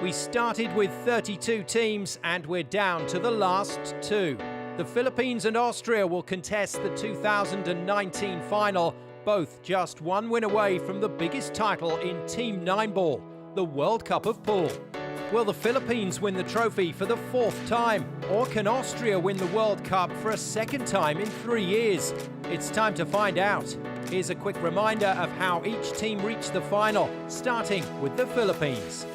We started with 32 teams and we're down to the last two. The Philippines and Austria will contest the 2019 final, both just one win away from the biggest title in Team 9 ball, the World Cup of Pool. Will the Philippines win the trophy for the fourth time, or can Austria win the World Cup for a second time in 3 years? It's time to find out. Here's a quick reminder of how each team reached the final, starting with the Philippines.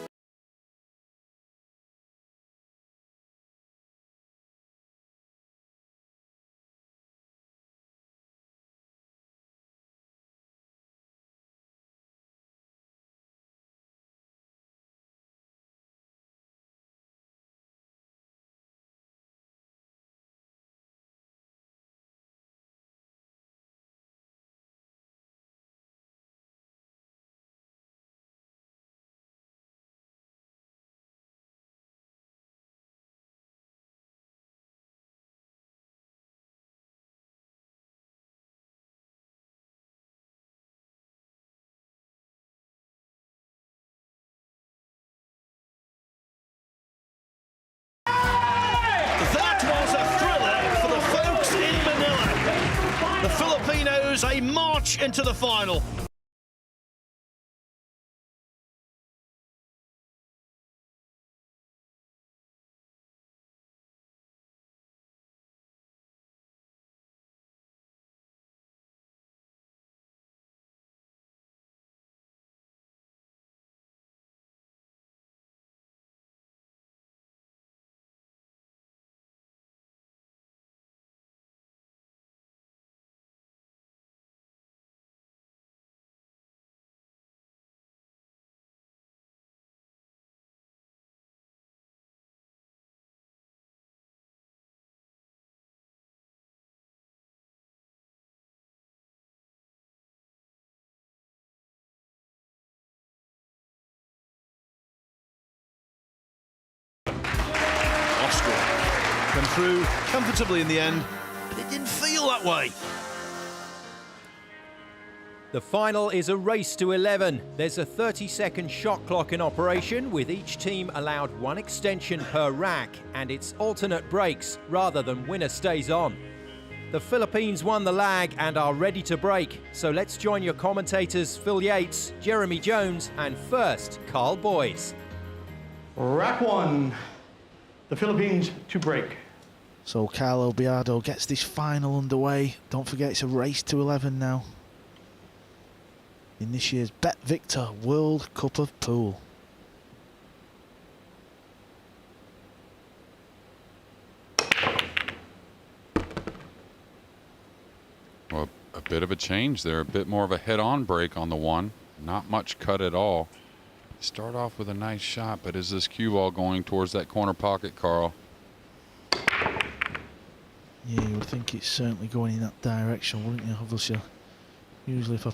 The Filipinos, a march into the final. Come through comfortably in the end, but it didn't feel that way. The final is a race to 11. There's a 30-second shot clock in operation, with each team allowed one extension per rack, and it's alternate breaks rather than winner stays on. The Philippines won the lag and are ready to break, so let's join your commentators Phil Yates, Jeremy Jones, and first, Carl Boys. Rack one, the Philippines to break. So Carlo Biado gets this final underway. Don't forget, it's a race to 11 now in this year's BetVictor World Cup of Pool. Well, a bit of a change there, a bit more of a head-on break on the one, not much cut at all. Start off with a nice shot, but is this cue ball going towards that corner pocket, Carl? Yeah, you would think it's certainly going in that direction, wouldn't you? Obviously, usually if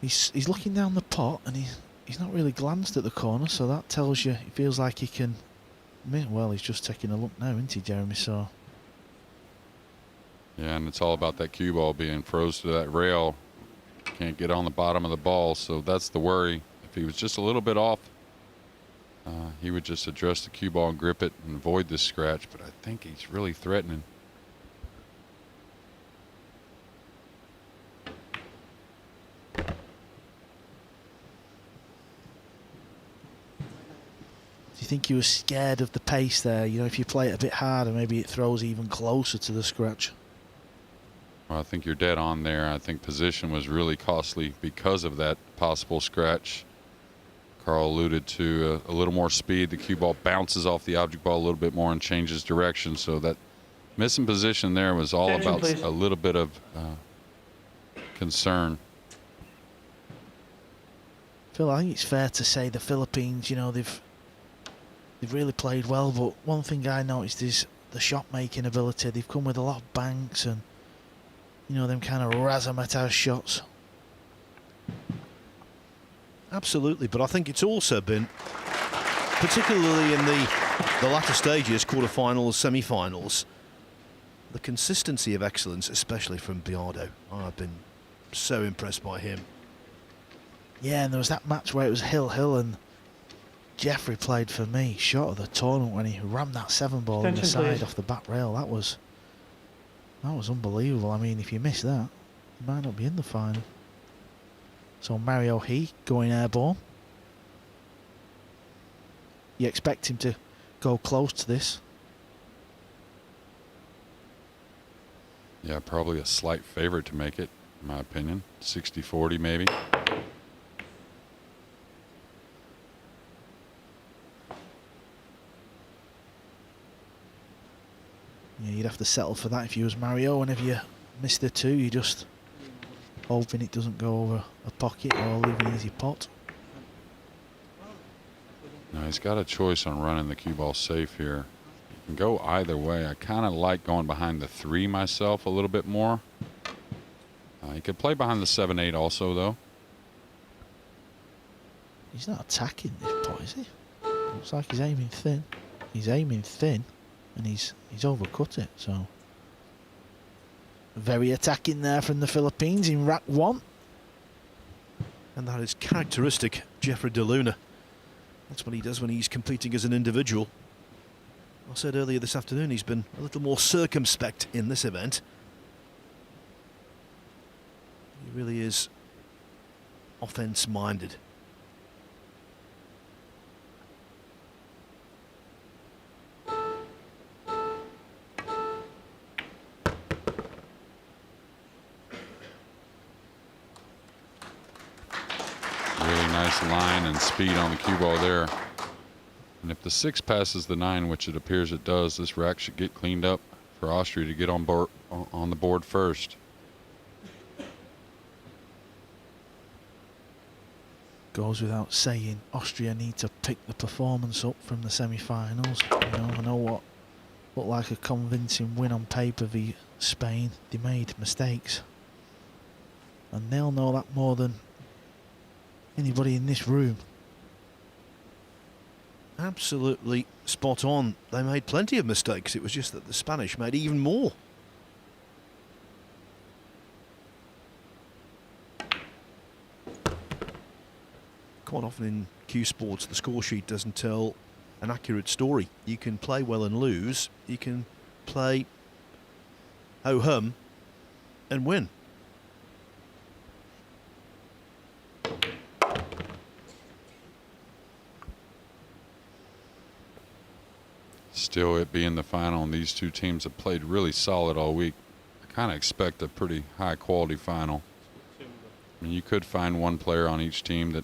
he's looking down the pot and he's not really glanced at the corner, so that tells you he feels like he can. Well, he's just taking a look now, isn't he, Jeremy? So. Yeah, and it's all about that cue ball being froze to that rail. Can't get on the bottom of the ball, so that's the worry. If he was just a little bit off, he would just address the cue ball and grip it and avoid this scratch, but I think he's really threatening. Do you think he was scared of the pace there? You know, if you play it a bit harder, maybe it throws even closer to the scratch. Well, I think you're dead on there. I think position was really costly because of that possible scratch. Carl alluded to a little more speed. The cue ball bounces off the object ball a little bit more and changes direction. So that missing position there was all about a little bit of concern. Phil, I think it's fair to say the Philippines, you know, they've really played well, but one thing I noticed is the shot-making ability. They've come with a lot of banks and, you know, them kind of razzmatazz shots. Absolutely, but I think it's also been, particularly in the latter stages, quarterfinals, semi-finals, the consistency of excellence, especially from Biado. I've been so impressed by him. Yeah, and there was that match where it was hill, and Jeffrey played for me shot of the tournament when he rammed that 7-ball in the Attention, side please. off the back rail. That was unbelievable. I mean, if you miss that, you might not be in the final. So Mario He going airborne. You expect him to go close to this. Yeah, probably a slight favorite to make it, in my opinion. 60-40 maybe. Yeah, you'd have to settle for that if you was Mario. Whenever you miss the 2, you just hoping it doesn't go over a pocket or leave an easy pot. Now he's got a choice on running the cue ball safe here. He can go either way. I kind of like going behind the 3 myself a little bit more. He could play behind the 7-8 also, though. He's not attacking this pot, is he? Looks like he's aiming thin. He's aiming thin, and he's overcut it. So very attacking there from the Philippines in rack 1. And that is characteristic Jeffrey De Luna. That's what he does when he's competing as an individual. I said earlier this afternoon he's been a little more circumspect in this event. He really is offence-minded. Really nice line and speed on the cue ball there. And if the 6 passes the 9, which it appears it does, this rack should get cleaned up for Austria to get on the board first. Goes without saying, Austria need to pick the performance up from the semi-finals. You know, I know what looked like a convincing win on paper via Spain. They made mistakes, and they'll know that more than anybody in this room. Absolutely spot on. They made plenty of mistakes. It was just that the Spanish made even more. Quite often in Q Sports, the score sheet doesn't tell an accurate story. You can play well and lose. You can play ho-hum and win. Still, it being the final, and these two teams have played really solid all week. I kind of expect a pretty high-quality final. I mean, you could find one player on each team that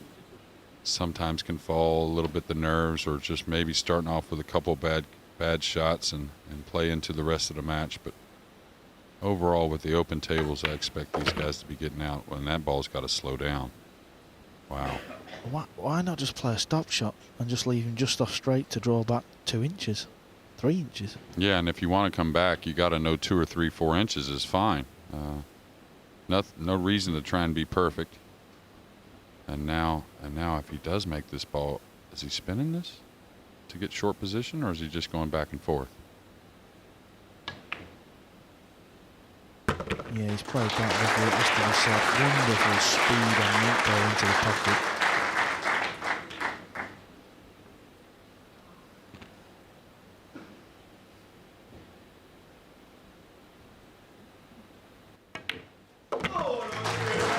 sometimes can fall a little bit the nerves, or just maybe starting off with a couple bad shots and play into the rest of the match. But overall, with the open tables, I expect these guys to be getting out when that ball's got to slow down. Wow. Why not just play a stop shot and just leave him just off straight to draw back 2 inches, 3 inches? Yeah, and if you want to come back, you got to know 2 or 3, 4 inches is fine. No reason to try and be perfect. And now, if he does make this ball, is he spinning this to get short position, or is he just going back and forth? Yeah, he's played that with the rest of the set. Wonderful speed on that ball into the pocket.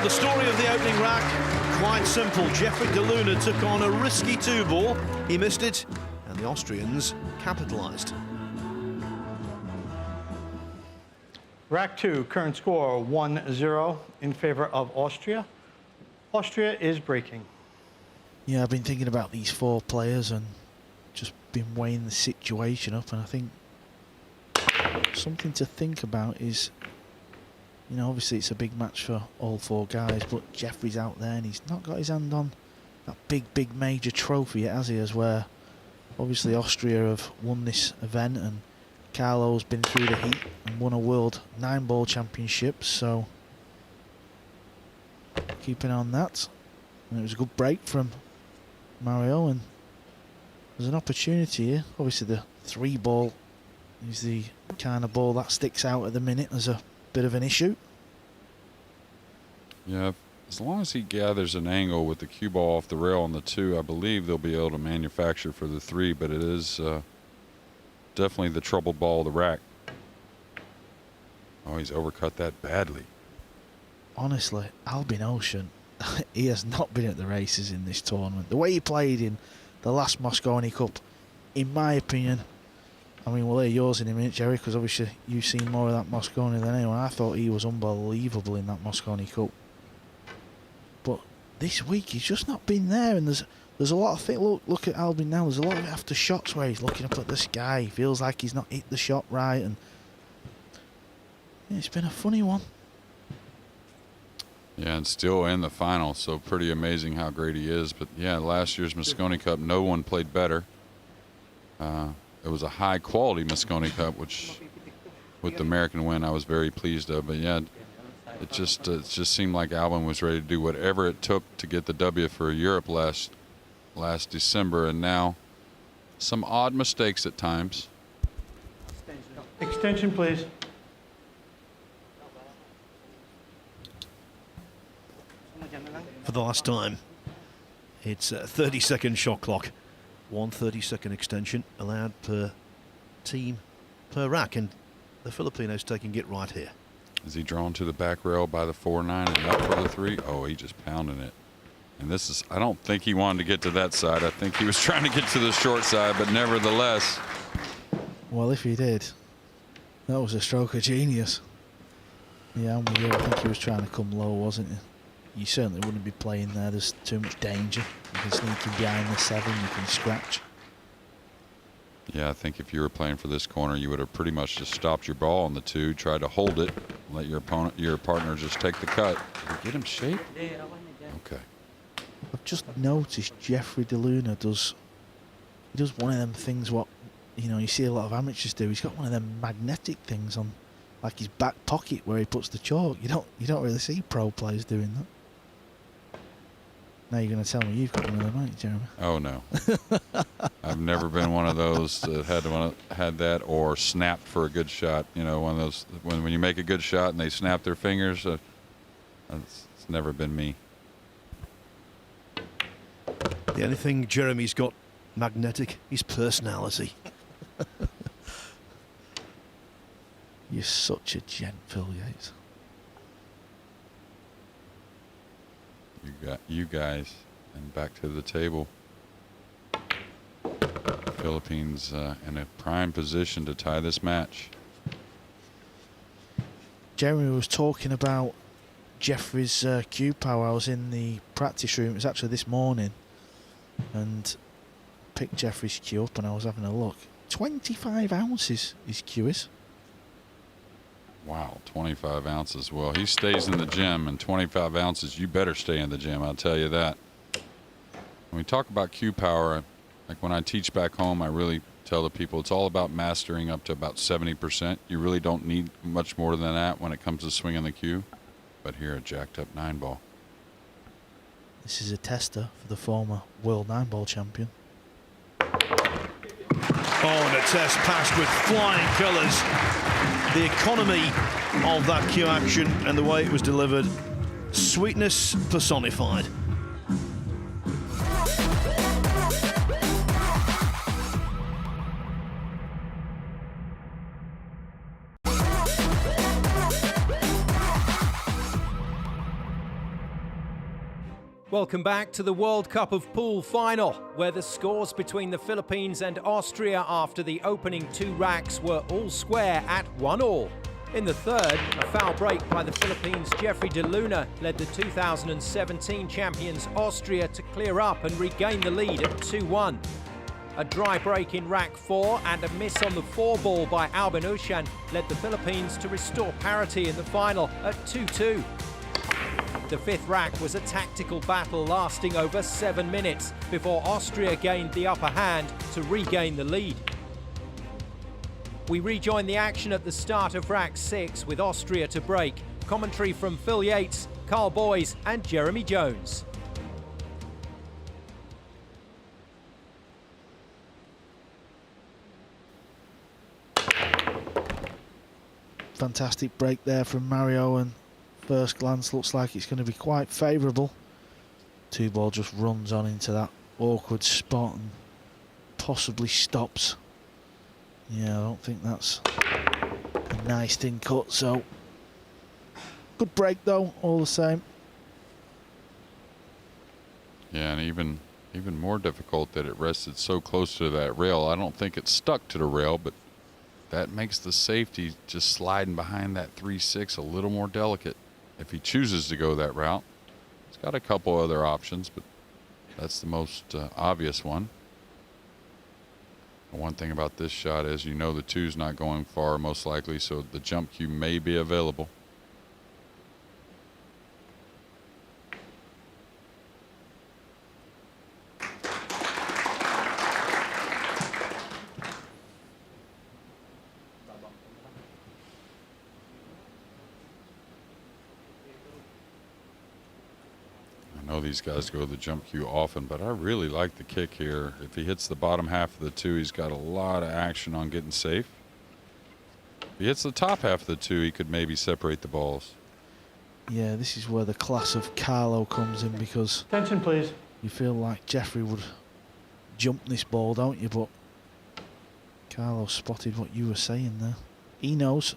The story of the opening rack, quite simple. Jeffrey De Luna took on a risky 2-ball. He missed it, and the Austrians capitalised. Rack 2, current score 1-0 in favor of Austria. Austria is breaking. Yeah, I've been thinking about these 4 players and just been weighing the situation up, and I think something to think about is, you know, obviously it's a big match for all 4 guys, but Jeffrey's out there and he's not got his hand on that big major trophy yet, has he? As where obviously Austria have won this event, and Carlo's been through the heat and won a world 9-ball championship, so keeping on that. And it was a good break from Mario, and there's an opportunity here. Obviously the 3-ball is the kind of ball that sticks out at the minute as a bit of an issue. Yeah, As long as he gathers an angle with the cue ball off the rail on the 2, I believe they'll be able to manufacture for the 3, but it is definitely the troubled ball of the rack. Oh, he's overcut that badly. Honestly, Albin Ouschan, he has not been at the races in this tournament. The way he played in the last Mosconi Cup, in my opinion, I mean, we'll hear yours in a minute, Jerry, because obviously you've seen more of that Mosconi than anyone. I thought he was unbelievable in that Mosconi Cup. But this week, he's just not been there, and there's a lot of things. Look at Albin now. There's a lot of it after shots where he's looking up at the sky. He feels like he's not hit the shot right, and yeah, it's been a funny one. Yeah, and still in the final, so pretty amazing how great he is. But yeah, last year's Mosconi Cup, no one played better. It was a high-quality Mosconi Cup, which, with the American win, I was very pleased of. But yeah, it just seemed like Albin was ready to do whatever it took to get the W for Europe last December, and now some odd mistakes at times. Extension, please. For the last time, it's a 30-second shot clock. 1 30-second extension allowed per team per rack, and the Filipinos taking it right here. Is he drawn to the back rail by the 4-9 and up for the 3? Oh, he just pounding it. And this is, I don't think he wanted to get to that side. I think he was trying to get to the short side, but nevertheless. Well, if he did, that was a stroke of genius. Yeah, I'm with you. I think he was trying to come low, wasn't he? You certainly wouldn't be playing there. There's too much danger. You can sneak in behind the 7. You can scratch. Yeah, I think if you were playing for this corner, you would have pretty much just stopped your ball on the 2, tried to hold it, let your partner just take the cut. Did you get him shape? Okay. I've just noticed Jeffrey DeLuna does one of them things what you see a lot of amateurs do. He's got one of them magnetic things on, like his back pocket where he puts the chalk. You don't really see pro players doing that. Now you're going to tell me you've got one of them, aren't you, Jeremy? Oh no, I've never been one of those that had that or snapped for a good shot. You know, one of those when you make a good shot and they snap their fingers. It's never been me. The only thing Jeremy's got magnetic is personality. You're such a gent, Phil Yates. You guys, and back to the table. Philippines in a prime position to tie this match. Jeremy was talking about Jeffrey's cue power. I was in the practice room. It was actually this morning, and picked Jeffrey's cue up, and I was having a look. 25 ounces his cue is. Wow, 25 ounces. Well, he stays in the gym, and 25 ounces, you better stay in the gym, I'll tell you that. When we talk about cue power, like when I teach back home, I really tell the people it's all about mastering up to about 70%. You really don't need much more than that when it comes to swinging the cue. But here, a jacked up 9-ball. This is a tester for the former world 9-ball champion. Oh, and a test passed with flying colours. The economy of that cue action and the way it was delivered, sweetness personified. Welcome back to the World Cup of Pool final, where the scores between the Philippines and Austria after the opening 2 racks were all square at 1-1. In the third, a foul break by the Philippines' Jeffrey DeLuna led the 2017 champions Austria to clear up and regain the lead at 2-1. A dry break in rack 4 and a miss on the 4 ball by Albin Ouschan led the Philippines to restore parity in the final at 2-2. The 5th rack was a tactical battle lasting over 7 minutes before Austria gained the upper hand to regain the lead. We rejoin the action at the start of rack 6 with Austria to break. Commentary from Phil Yates, Carl Boys and Jeremy Jones. Fantastic break there from Mario, and first glance looks like it's going to be quite favourable. 2-ball just runs on into that awkward spot and possibly stops. Yeah, I don't think that's a nice thin cut, so good break though, all the same. Yeah, and even more difficult that it rested so close to that rail. I don't think it stuck to the rail, but that makes the safety just sliding behind that 3-6 a little more delicate if he chooses to go that route. He's got a couple other options, but that's the most obvious one. The one thing about this shot is you know the 2's not going far most likely, so the jump cue may be available. I know these guys go to the jump cue often, but I really like the kick here. If he hits the bottom half of the 2, he's got a lot of action on getting safe. If he hits the top half of the 2, he could maybe separate the balls. Yeah, this is where the class of Carlo comes in, because Attention, please. you feel like Jeffrey would jump this ball, don't you? But Carlo spotted what you were saying there. He knows.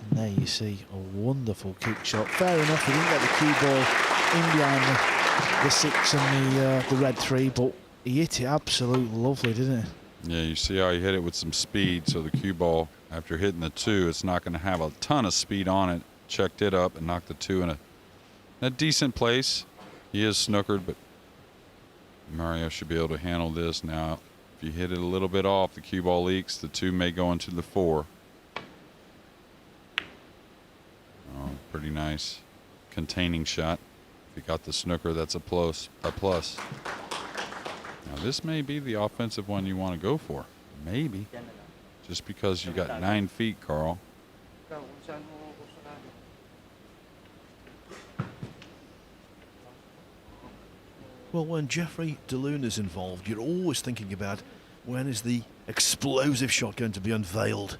And there you see a wonderful kick shot. Fair enough, he didn't get the cue ball in behind the 6 and the red 3, but he hit it absolutely lovely, didn't he? Yeah, you see how he hit it with some speed, so the cue ball, after hitting the 2, it's not going to have a ton of speed on it. Checked it up and knocked the 2 in a decent place. He is snookered, but Mario should be able to handle this. Now, if you hit it a little bit off, the cue ball leaks, the 2 may go into the 4. Oh, pretty nice containing shot. If you got the snooker, that's a plus. Now, this may be the offensive one you want to go for. Maybe. Just because you got 9 feet, Carl. Well, when Jeffrey DeLune is involved, you're always thinking about when is the explosive shot going to be unveiled.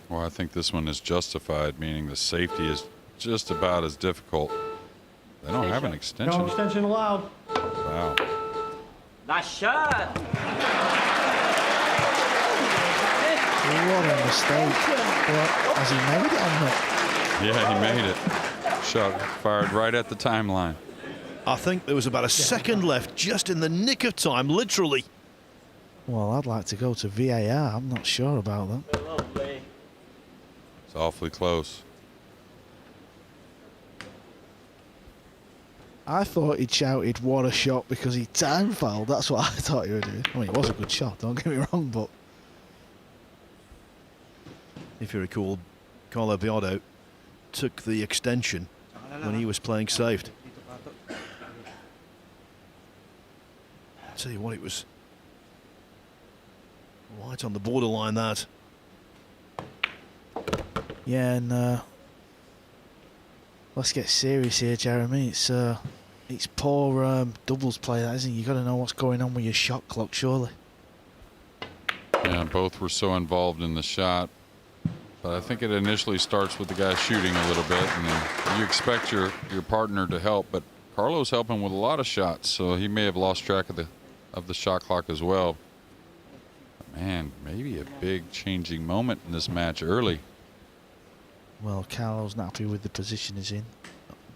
Well, I think this one is justified, meaning the safety is just about as difficult. They don't have an extension. No extension allowed. Wow. Nice shot. What a mistake. Well, has he made it or not? Yeah, he made it. Shot fired right at the timeline. I think there was about a second left, just in the nick of time, literally. Well, I'd like to go to VAR. I'm not sure about that. Lovely. It's awfully close. I thought he'd shouted, "What a shot," because he time fouled. That's what I thought he would do. I mean, it was a good shot, don't get me wrong, but... If you recall, Carlo Biado took the extension when he was playing saved. I'll tell you what, it was right on the borderline, that. Yeah, and let's get serious here, Jeremy. It's poor doubles play, that, isn't it? You've got to know what's going on with your shot clock, surely. Yeah, both were so involved in the shot. But I think it initially starts with the guy shooting a little bit, and then you expect your partner to help. But Carlo's helping with a lot of shots, so he may have lost track of the shot clock as well. But man, maybe a big changing moment in this match early. Well, Carlo's not happy with the position he's in.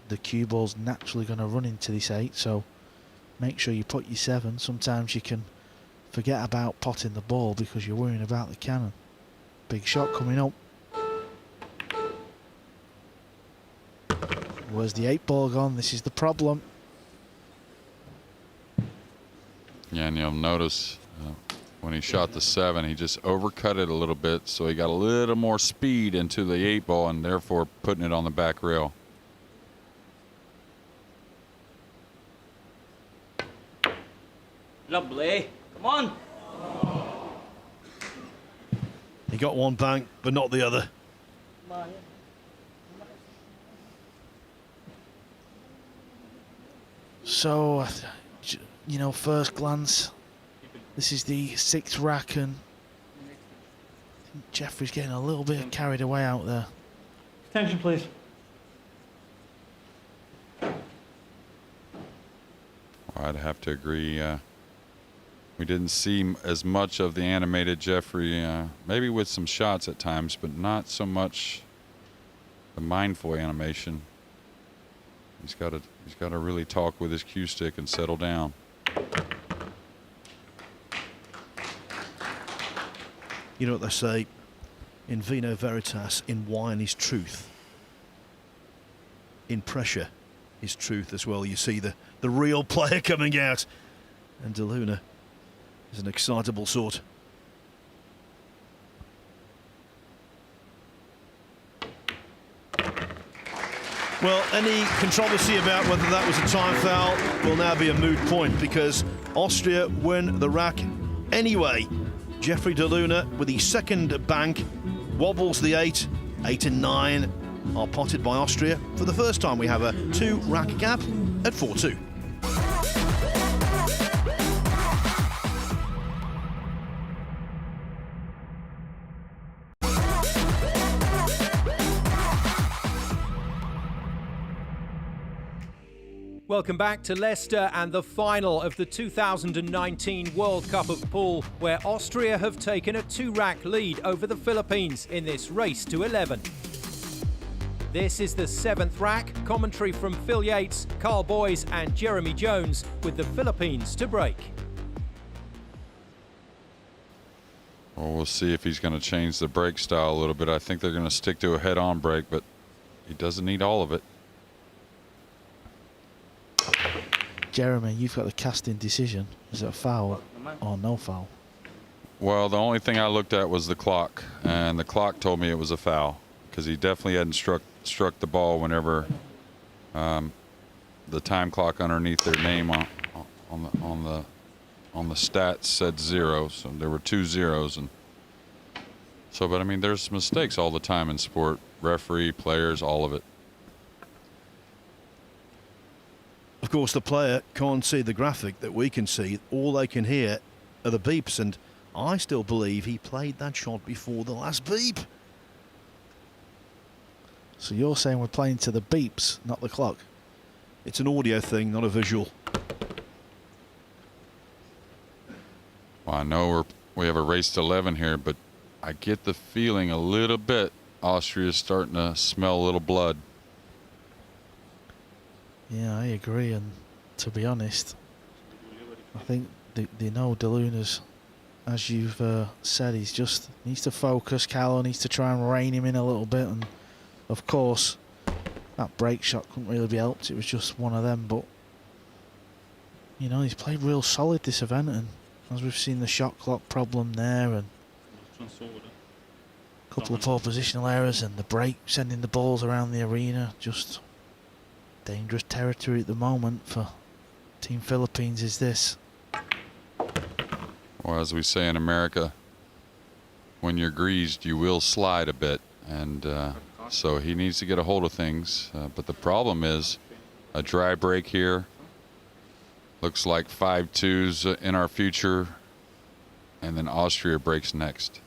The cue ball's naturally going to run into this 8, so make sure you put your 7. Sometimes you can forget about potting the ball because you're worrying about the cannon. Big shot coming up. Where's the 8 ball gone? This is the problem. Yeah, and you'll notice when he shot the 7, he just overcut it a little bit, so he got a little more speed into the 8 ball and therefore putting it on the back rail. Lovely. Come on. He got one bank, but not the other. So, you know, first glance, This is the 6th rack, and I think Jeffrey's getting a little bit carried away out there. Attention, please. I'd have to agree. We didn't see as much of the animated Jeffrey, maybe with some shots at times, but not so much the mindful animation. He's got to really talk with his cue stick and settle down. You know what they say, in vino veritas, in wine is truth. In pressure is truth as well. You see the real player coming out, and De Luna is an excitable sort. Well, any controversy about whether that was a time foul will now be a moot point, because Austria win the rack anyway. Jeffrey De Luna with the second bank wobbles the 8. 8 and 9 are potted by Austria. For the first time, we have a 2-rack gap at 4-2. Welcome back to Leicester and the final of the 2019 World Cup of Pool, where Austria have taken a 2-rack lead over the Philippines in this race to 11. This is the 7th rack. Commentary from Phil Yates, Carl Boys and Jeremy Jones, with the Philippines to break. Well, we'll see if he's going to change the break style a little bit. I think they're going to stick to a head-on break, but he doesn't need all of it. Jeremy, you've got the casting decision. Is it a foul or no foul? Well, the only thing I looked at was the clock, and the clock told me it was a foul, because he definitely hadn't struck the ball whenever the time clock underneath their name on the stats said 0. So there were 2 zeros, and so. But I mean, there's mistakes all the time in sport. Referee, players, all of it. Of course, the player can't see the graphic that we can see. All they can hear are the beeps, and I still believe he played that shot before the last beep. So you're saying we're playing to the beeps, not the clock? It's an audio thing, not a visual. Well, I know we have a race to 11 here, but I get the feeling a little bit Austria's starting to smell a little blood. Yeah, I agree, and to be honest, I think they know De Luna's, as you've said, he's just needs to focus. Carlo needs to try and rein him in a little bit, and of course that break shot couldn't really be helped. It was just one of them, but you know, he's played real solid this event, and as we've seen, the shot clock problem there, and a couple of poor positional errors, and the break sending the balls around the arena. Just dangerous territory at the moment for Team Philippines is this. Well, as we say in America, when you're greased, you will slide a bit, and so he needs to get a hold of things. But the problem is a dry break here. Looks like 5-2s in our future, and then Austria breaks next.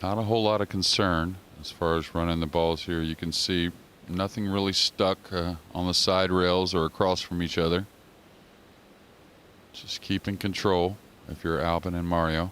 Not a whole lot of concern as far as running the balls here. You can see nothing really stuck on the side rails or across from each other. Just keeping control if you're Albin and Mario.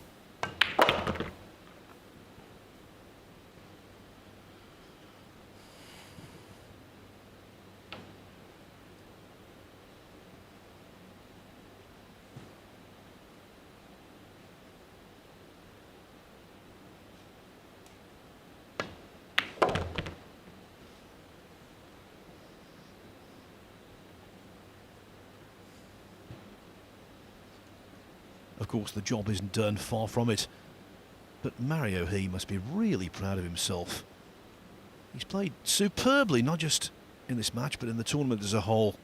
Of course, the job isn't done, far from it. But Mario, he must be really proud of himself. He's played superbly, not just in this match, but in the tournament as a whole.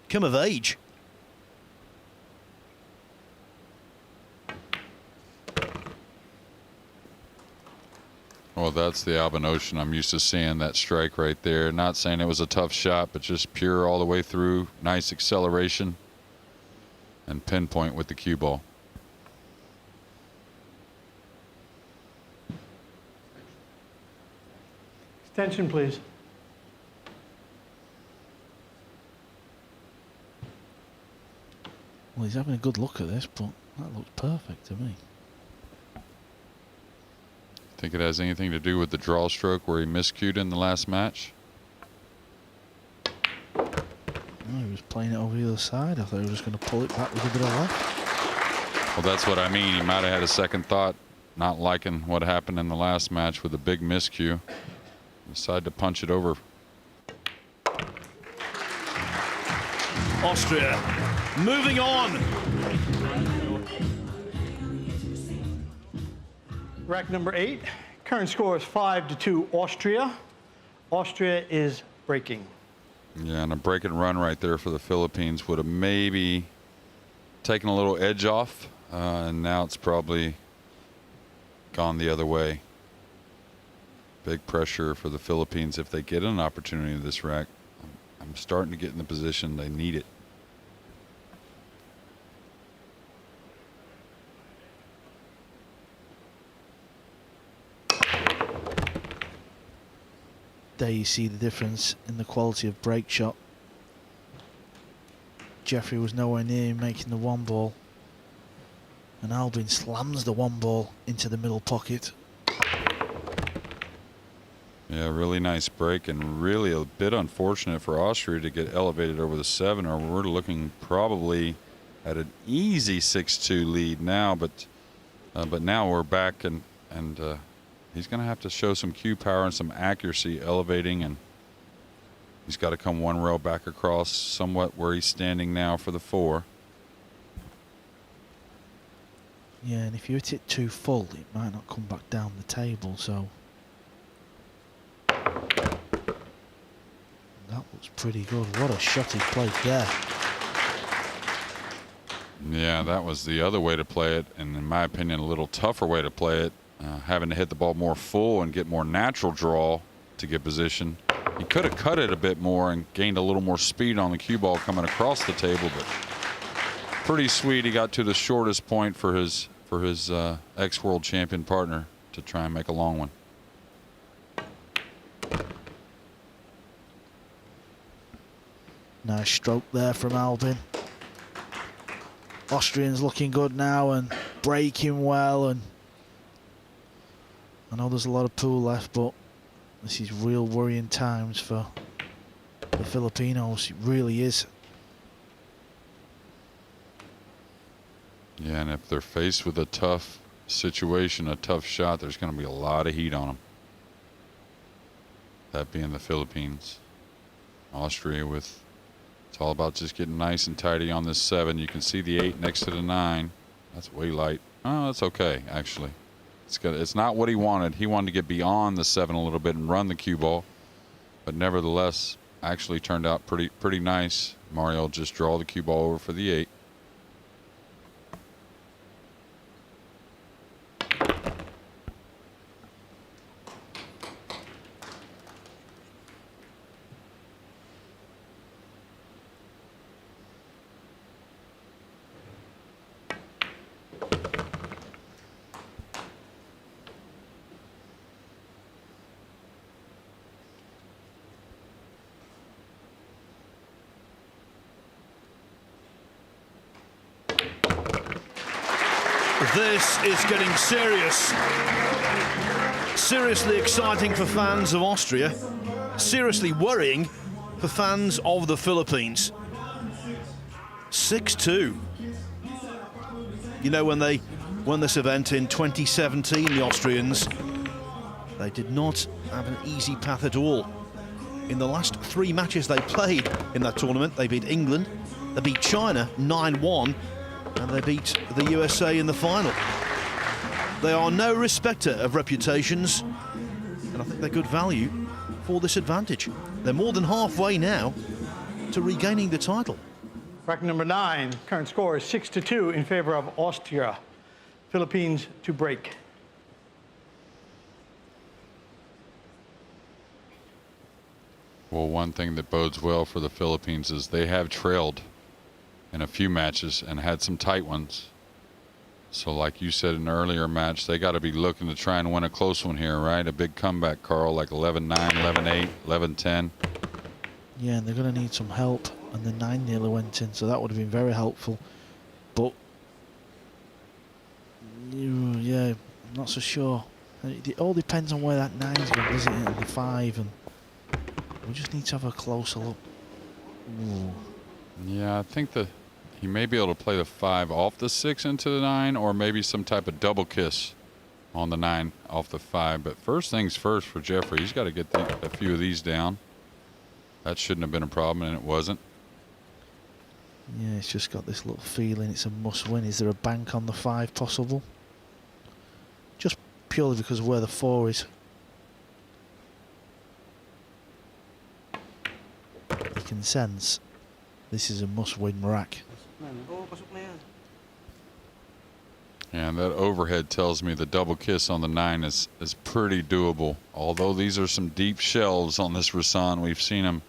Come of age. Well, that's the Albin Ouschan I'm used to seeing, that strike right there. Not saying it was a tough shot, but just pure all the way through. Nice acceleration and pinpoint with the cue ball. Extension, please. Well, he's having a good look at this, but that looks perfect to me. Think it has anything to do with the draw stroke where he miscued in the last match? No, he was playing it over the other side. I thought he was just going to pull it back with a bit of left. Well, that's what I mean. He might have had a second thought, not liking what happened in the last match with a big miscue. Decided to punch it over. Austria moving on. Rack number 8. Current score is 5-2 Austria. Austria is breaking. Yeah, and a break and run right there for the Philippines would have maybe taken a little edge off, and now it's probably gone the other way. Big pressure for the Philippines if they get an opportunity in this rack. I'm starting to get in the position they need it. There you see the difference in the quality of break shot. Jeffrey was nowhere near making the one ball, and Albin slams the one ball into the middle pocket. Yeah, really nice break, and really a bit unfortunate for Austria to get elevated over the 7, or we're looking probably at an easy 6-2 lead now, but now we're back, and he's going to have to show some cue power and some accuracy elevating, and he's got to come one rail back across somewhat where he's standing now for the 4. Yeah, and if you hit it too full, it might not come back down the table, so that looks pretty good. What a shot he played there. Yeah, that was the other way to play it, and in my opinion, a little tougher way to play it. Having to hit the ball more full and get more natural draw to get position. He could have cut it a bit more and gained a little more speed on the cue ball coming across the table, but pretty sweet. He got to the shortest point for his ex-world champion partner to try and make a long one. Nice stroke there from Albin. Austrians looking good now and breaking well, and I know there's a lot of pool left, but this is real worrying times for the Filipinos. It really is. Yeah, and if they're faced with a tough situation, a tough shot, there's going to be a lot of heat on them. That being the Philippines. Austria with, it's all about just getting nice and tidy on this 7. You can see the 8 next to the 9. That's way light. Oh, that's okay, actually. It's not what he wanted. He wanted to get beyond the 7 a little bit and run the cue ball, but nevertheless, actually turned out pretty nice. Mario will just draw the cue ball over for the 8. This is getting serious. Seriously exciting for fans of Austria. Seriously worrying for fans of the Philippines. 6-2. You know, when they won this event in 2017, the Austrians, they did not have an easy path at all. In the last 3 matches they played in that tournament, they beat England, they beat China 9-1, and they beat the USA in the final. They are no respecter of reputations, and I think they're good value for this advantage. They're more than halfway now to regaining the title. Rack number 9. Current score is 6-2 in favor of Austria. Philippines to break. Well, one thing that bodes well for the Philippines is they have trailed in a few matches and had some tight ones. So like you said in an earlier match, they got to be looking to try and win a close one here, right? A big comeback, Carl, like 11-9, 11-8, 11-10. Yeah, and they're going to need some help. And the 9 nearly went in, so that would have been very helpful. But, yeah, I'm not so sure. It all depends on where that 9's going, doesn't it? And the 5, and we just need to have a closer look. Ooh. Yeah, I think he may be able to play the 5 off the 6 into the 9, or maybe some type of double kiss on the 9 off the 5. But first things first for Jeffrey, he's got to get a few of these down. That shouldn't have been a problem, and it wasn't. Yeah, it's just got this little feeling it's a must-win. Is there a bank on the 5 possible? Just purely because of where the 4 is. You can sense this is a must-win rack. And that overhead tells me the double kiss on the 9 is pretty doable. Although these are some deep shelves on this Rasan. We've seen him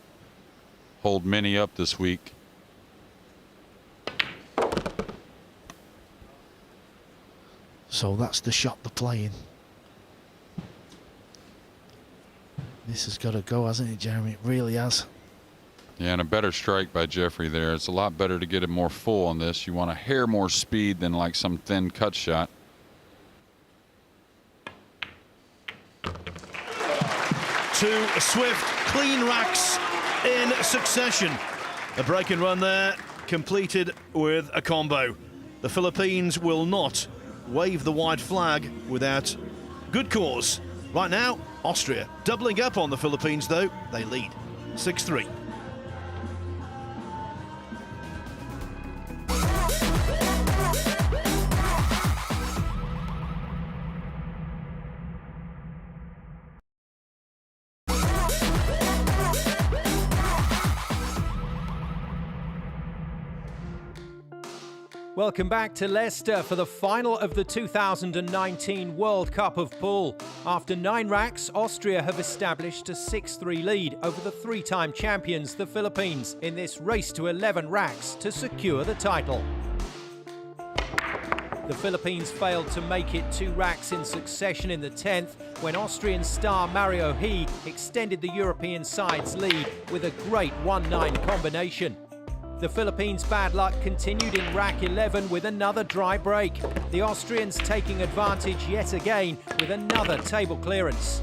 hold many up this week. So that's the shot they're playing. This has got to go, hasn't it, Jeremy? It really has. Yeah, and a better strike by Jeffrey there. It's a lot better to get it more full on this. You want a hair more speed than like some thin cut shot. Two swift, clean racks in succession. A break and run there, completed with a combo. The Philippines will not wave the white flag without good cause. Right now, Austria doubling up on the Philippines, though. They lead 6-3. Welcome back to Leicester for the final of the 2019 World Cup of Pool. After 9 racks, Austria have established a 6-3 lead over the 3-time champions, the Philippines, in this race to 11 racks to secure the title. The Philippines failed to make it 2 racks in succession in the 10th when Austrian star Mario He extended the European side's lead with a great 1-9 combination. The Philippines' bad luck continued in rack 11 with another dry break. The Austrians taking advantage yet again with another table clearance.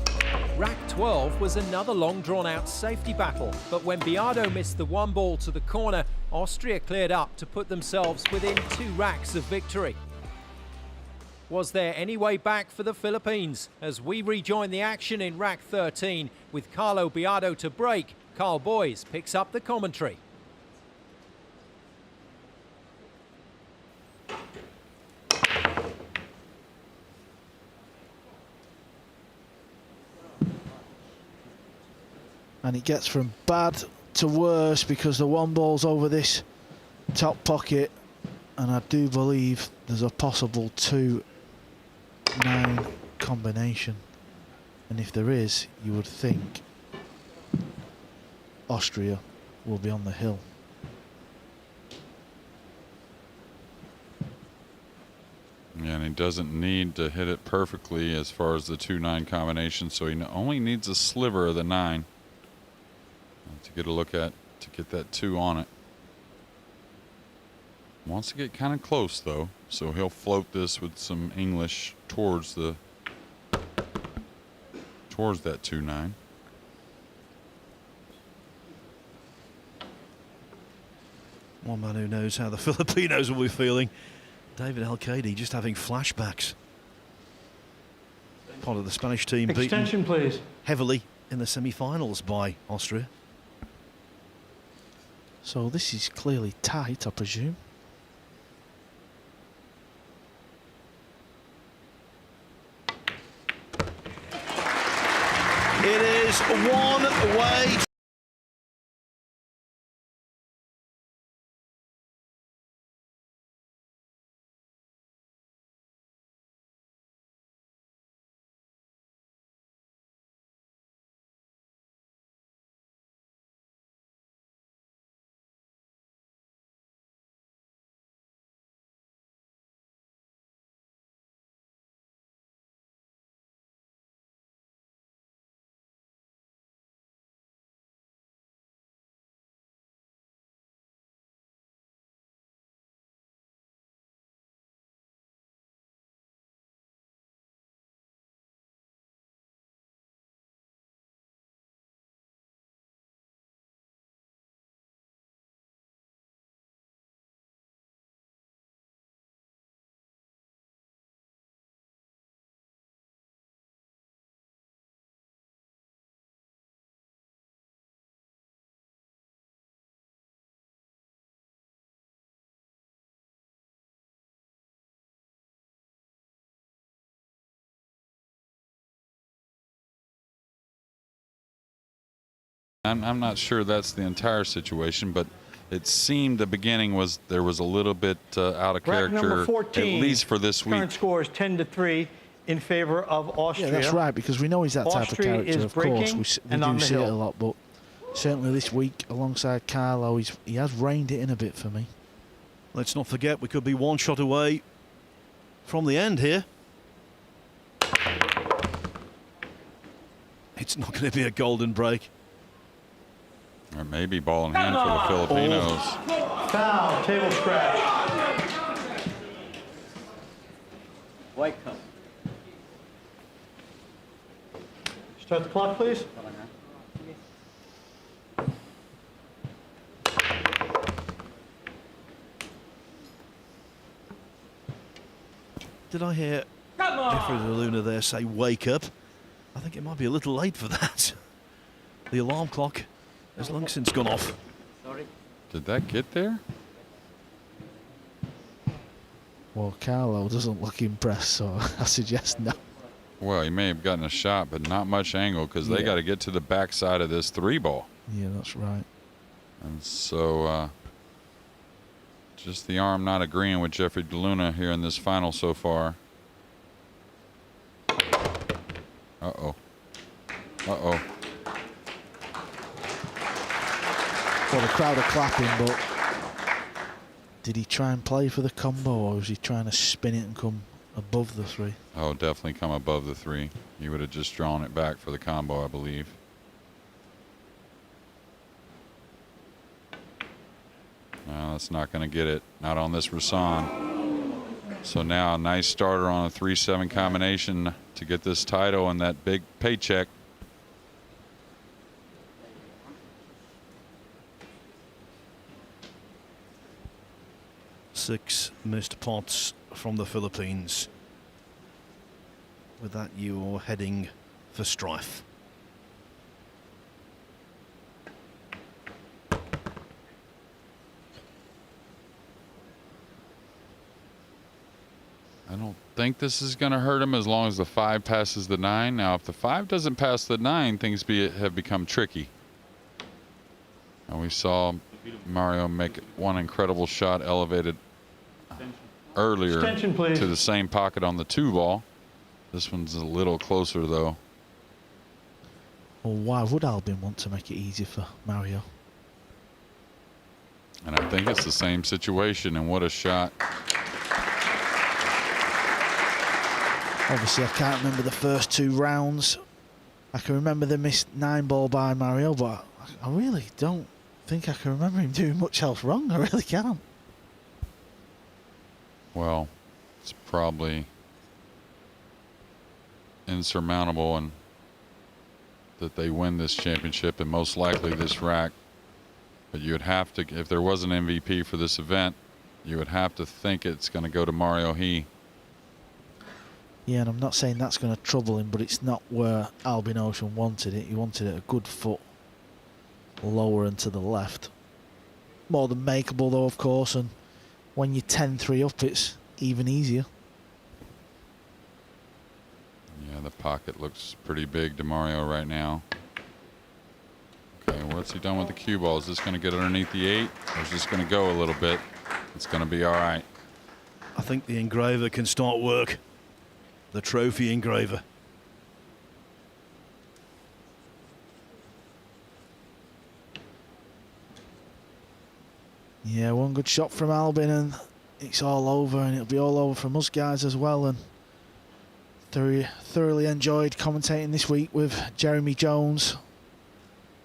Rack 12 was another long drawn-out safety battle, but when Biado missed the 1 ball to the corner, Austria cleared up to put themselves within 2 racks of victory. Was there any way back for the Philippines? As we rejoin the action in rack 13 with Carlo Biado to break, Carl Boys picks up the commentary. And it gets from bad to worse because the 1 ball's over this top pocket, and I do believe there's a possible 2-9 combination, and if there is, you would think Austria will be on the hill. Yeah, and he doesn't need to hit it perfectly as far as the 2-9 combination, so he only needs a sliver of the 9 to get a look at, to get that 2 on it. Wants to get kind of close though, so he'll float this with some English towards that 2-9. One man who knows how the Filipinos will be feeling, David Al-Qaedi, just having flashbacks. Part of the Spanish team Extension, beaten please. heavily in the semi-finals by Austria. So this is clearly tight, I presume. It is one way. I'm not sure that's the entire situation, but it seemed the beginning was there was a little bit out of Rack number character, 14, at least for this week. Current score is 10-3 in favor of Austria. Yeah, that's right, because we know he's that type of Austria character, is of course. breaking We and on do the see it a hill. lot, but certainly this week, alongside Carlo, he has reined it in a bit for me. Let's not forget we could be one shot away from the end here. It's not going to be a golden break. Or maybe ball in hand for the Filipinos. Foul, table scratch. White cup. Start the clock, please. Did I hear Jeffrey Luna there say wake up? I think it might be a little late for that. The alarm clock has long since gone off. Sorry. Did that get there? Well, Carlo doesn't look impressed, so I suggest no. Well, he may have gotten a shot, but not much angle because they Yeah. got to get to the backside of this 3-ball. Yeah, that's right. And so just the arm not agreeing with Jeffrey DeLuna here in this final so far. Uh-oh. Uh-oh. Well, the crowd are clapping, but did he try and play for the combo, or was he trying to spin it and come above the 3? Oh, definitely come above the 3. He would have just drawn it back for the combo, I believe. No, that's not going to get it. Not on this Rasan. So now a nice starter on a 3-7 combination to get this title and that big paycheck. Six missed pots from the Philippines. With that, you're heading for strife. I don't think this is going to hurt him as long as the 5 passes the 9. Now, if the 5 doesn't pass the 9, things have become tricky. And we saw Mario make one incredible shot elevated earlier Extension, please. to the same pocket on the 2-ball. This one's a little closer, though. Well, why would Albin want to make it easier for Mario? And I think it's the same situation, and what a shot. Obviously, I can't remember the first 2 rounds. I can remember the missed 9-ball by Mario, but I really don't think I can remember him doing much else wrong. I really can't. Well, it's probably insurmountable, and that they win this championship and most likely this rack. But you would have to, if there was an MVP for this event, you would have to think it's going to go to Mario He. Yeah, and I'm not saying that's going to trouble him, but it's not where Albin Ouschan wanted it. He wanted it a good foot lower and to the left. More than makeable, though, of course, and when you're 10-3 up, it's even easier. Yeah, the pocket looks pretty big to Mario right now. Okay, what's he done with the cue ball? Is this going to get underneath the 8? Or is this going to go a little bit? It's going to be all right. I think the engraver can start work. The trophy engraver. Yeah, one good shot from Albin and it's all over, and it'll be all over from us guys as well. And thoroughly enjoyed commentating this week with Jeremy Jones,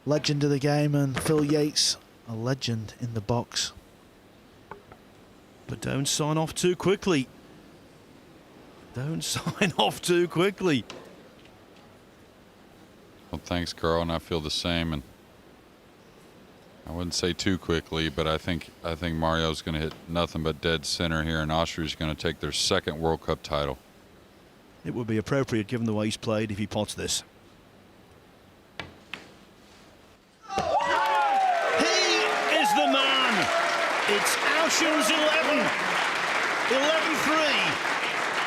legend of the game, and Phil Yates, a legend in the box. But don't sign off too quickly. Don't sign off too quickly. Well, thanks, Carl, and I feel the same. And I wouldn't say too quickly, but I think Mario's going to hit nothing but dead center here, and Austria's going to take their 2nd World Cup title. It would be appropriate, given the way he's played, if he pots this. He is the man. It's Ouschan's 11. 11-3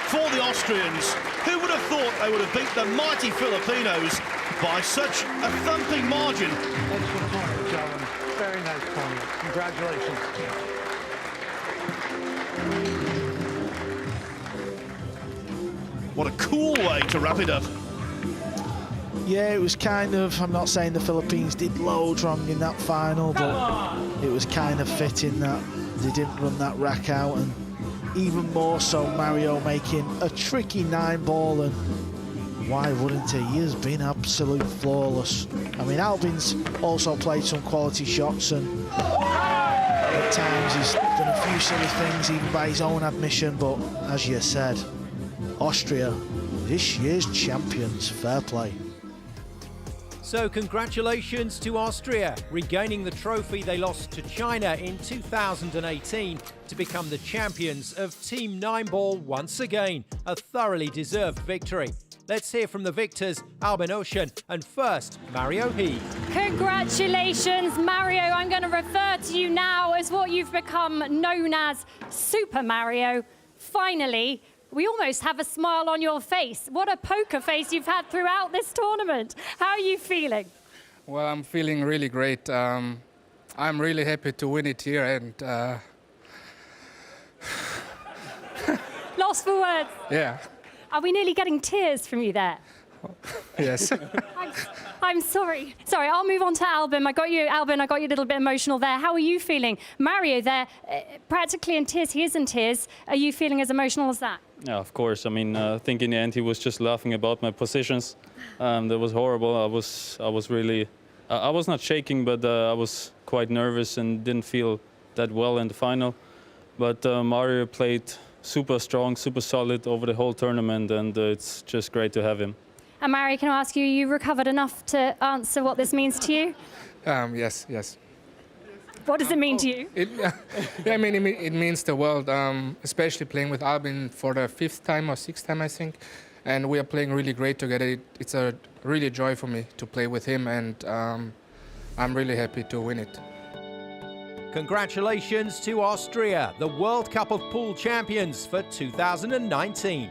for the Austrians. Who would have thought they would have beat the mighty Filipinos by such a thumping margin. Excellent tournament, gentlemen. Very nice tournament. Congratulations. What a cool way to wrap it up. Yeah, it was kind of, I'm not saying the Philippines did loads wrong in that final, but it was kind of fitting that they didn't run that rack out, and even more so Mario making a tricky 9-ball, and why wouldn't he? He has been absolute flawless. I mean, Albin's also played some quality shots, and at times he's done a few silly things, even by his own admission, but as you said, Austria, this year's champions. Fair play. So congratulations to Austria, regaining the trophy they lost to China in 2018 to become the champions of Team 9-ball once again. A thoroughly deserved victory. Let's hear from the victors, Albin, Ouschan, and first, Mario He. Congratulations, Mario. I'm going to refer to you now as what you've become known as Super Mario. Finally, we almost have a smile on your face. What a poker face you've had throughout this tournament. How are you feeling? Well, I'm feeling really great. I'm really happy to win it here, and Lost for words. yeah. Are we nearly getting tears from you there? Yes. I'm sorry. Sorry, I'll move on to Albin. Albin, I got you a little bit emotional there. How are you feeling? Mario there, practically in tears. He is in tears. Are you feeling as emotional as that? Yeah, of course. I mean, I think in the end he was just laughing about my positions. That was horrible. I was really, I was not shaking, but I was quite nervous and didn't feel that well in the final. But Mario played super strong, super solid over the whole tournament, and it's just great to have him. And Mario, can I ask you, you recovered enough to answer what this means to you? Yes. What does it mean to you? It means the world, especially playing with Albin for the 5th time or 6th time, I think. And we are playing really great together. It's a really joy for me to play with him, and I'm really happy to win it. Congratulations to Austria, the World Cup of Pool champions for 2019.